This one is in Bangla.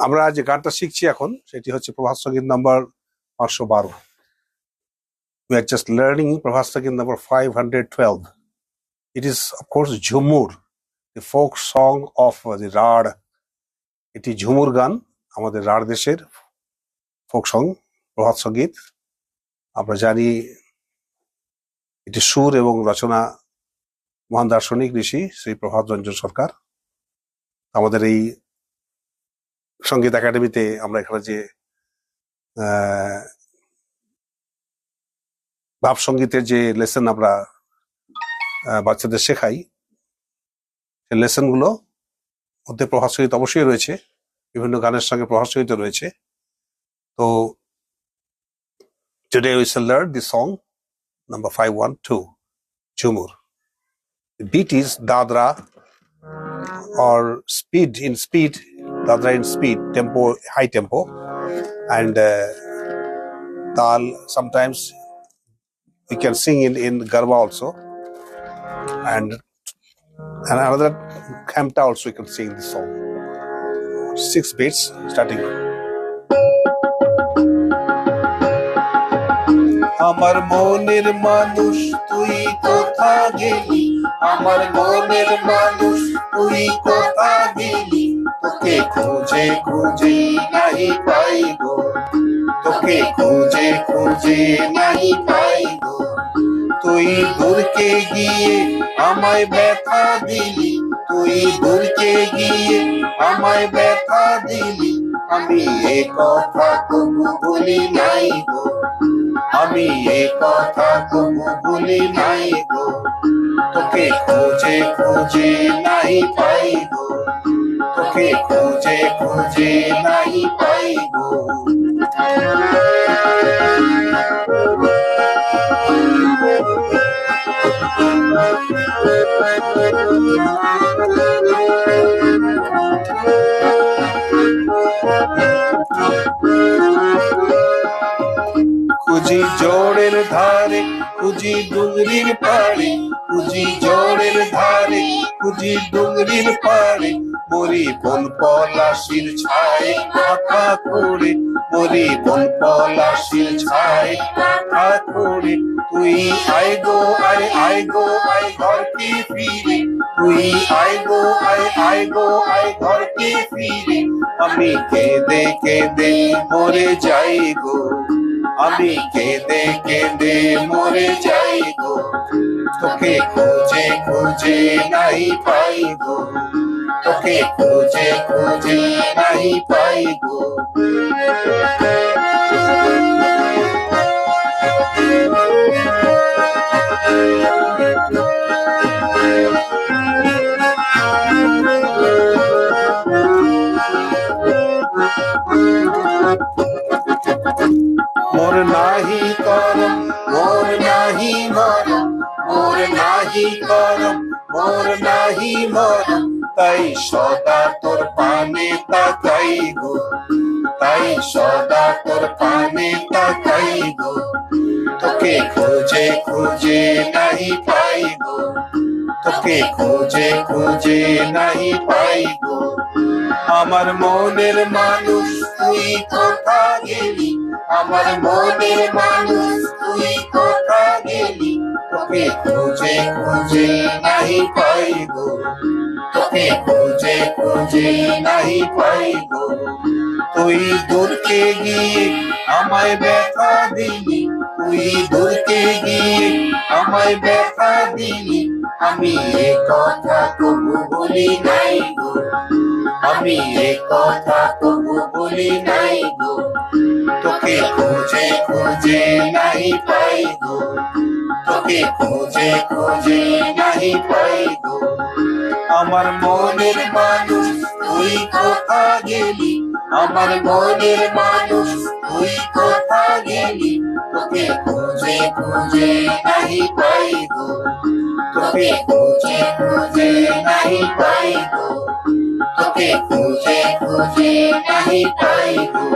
আমরা যে গানটা শিখছি এখন সেটি হচ্ছে প্রভাত সঙ্গীত number 512। We are just learning প্রভাত সঙ্গীত number 512. It is of course Jhumur, the folk song of the রাঢ়। এটি ঝুমুর গান, আমাদের রাঢ় দেশের ফোক সং প্রভাত সঙ্গীত। আমরা জানি এটি সুর এবং রচনা মহান দার্শনিক ঋষি শ্রী প্রভাত রঞ্জন সরকার। আমাদের এই সঙ্গীত একাডেমিতে আমরা এখানে যে ভাব সঙ্গীতের যে লেসন আমরা বাচ্চাদের শেখাই, সেই লেসন গুলো মধ্যে প্রভাত সঙ্গীত অবশ্যই রয়েছে, বিভিন্ন গানের সঙ্গে প্রভাত সঙ্গীত রয়েছে। তো today we shall learn the song number 512, Jhumur. The beat is dadra or speed, dadra in speed, tempo, high tempo, and tal sometimes we can sing in garba also, and another khamta also we can sing the song. 6 beats starting. আমার মনের মানুষ তুই কোথা গেলি, আমার মনের মানুষ তুই কোথা গেলি, তোকে খুঁজে খুঁজে নাই পাইগো, তোকে খুঁজে খুঁজে নাই পাইগো। তুই দূরকে গিয়ে আমায় ব্যথা দিলি, তুই দূরকে গিয়ে আমায় ব্যথা দিলি, আমি এ কথা তবু বলি নাই গো, আমি এ কথা তবু বলি নাই গো। তোকে খুঁজে খুঁজে নাই পাইগো, তোকে খুঁজে খুঁজে নাই পাইগো। খুঁজি জোড়ের ধারে, খুঁজি ডুংরির পাড়ে, খুঁজি জোড়ের ধারে, খুঁজি ডুংরির পাড়ে, মরি বন পলাশির ছায় কথা করে, মরি বন পলাশির ছায় কথা করে। তুই আয় গো আয়, আয় গো আয় ঘরকে ফিরে, তুই আয় গো আয়, আয় গো আয় ঘরকে ফিরে। আমি কেঁদে কেঁদে মরে যাই গো, আমি কেঁদে কেঁদে মরে যাই গো। তোকে খুঁজে খুঁজে নাই পাই গো, তোকে খুঁজে খুঁজে নাই পাই গো। মোর নাহি করম, মোর নাহি মরম, মোর নাহি করম, মোর নাহি মরম, তাই সদা তোর পানে তাকাই গো, তাই সদা তোর পানে তাকাই গো। তোকে খুঁজে খুঁজে নাহি পাই গো, তোকে খুঁজে খুঁজে নাহি পাই গো। আমার মনের মানুষ তুই কোথা গেলি, আমার মনের মানুষ তুই কোথা গেলি, তোকে খুঁজে খুঁজে নাহি পাই গো, তোকে খুঁজে খুঁজে নাহি পাই গো। তুই দূরকে গিয়ে আমায় ব্যথা দিলি, তুই দূরকে গিয়ে আমায় ব্যথা দিলি, আমি এ কথা তবু বলি নাই গো, আমি এ কথা তবু বলি নাই গো। তোকে খুঁজে খুঁজে নাই পাই গো, তোকে খুঁজে খুঁজে নাই পাই গো। আমার মনের মানুষ তুই কোথা গেলি, আমার মনের মানুষ তুই কোথা গেলি, তোকে খুঁজে খুঁজে নাই পাই গো, তোকে খুঁজে খুঁজে নাই পাই গো, তোকে খুঁজে খুঁজে নাই পাই গো।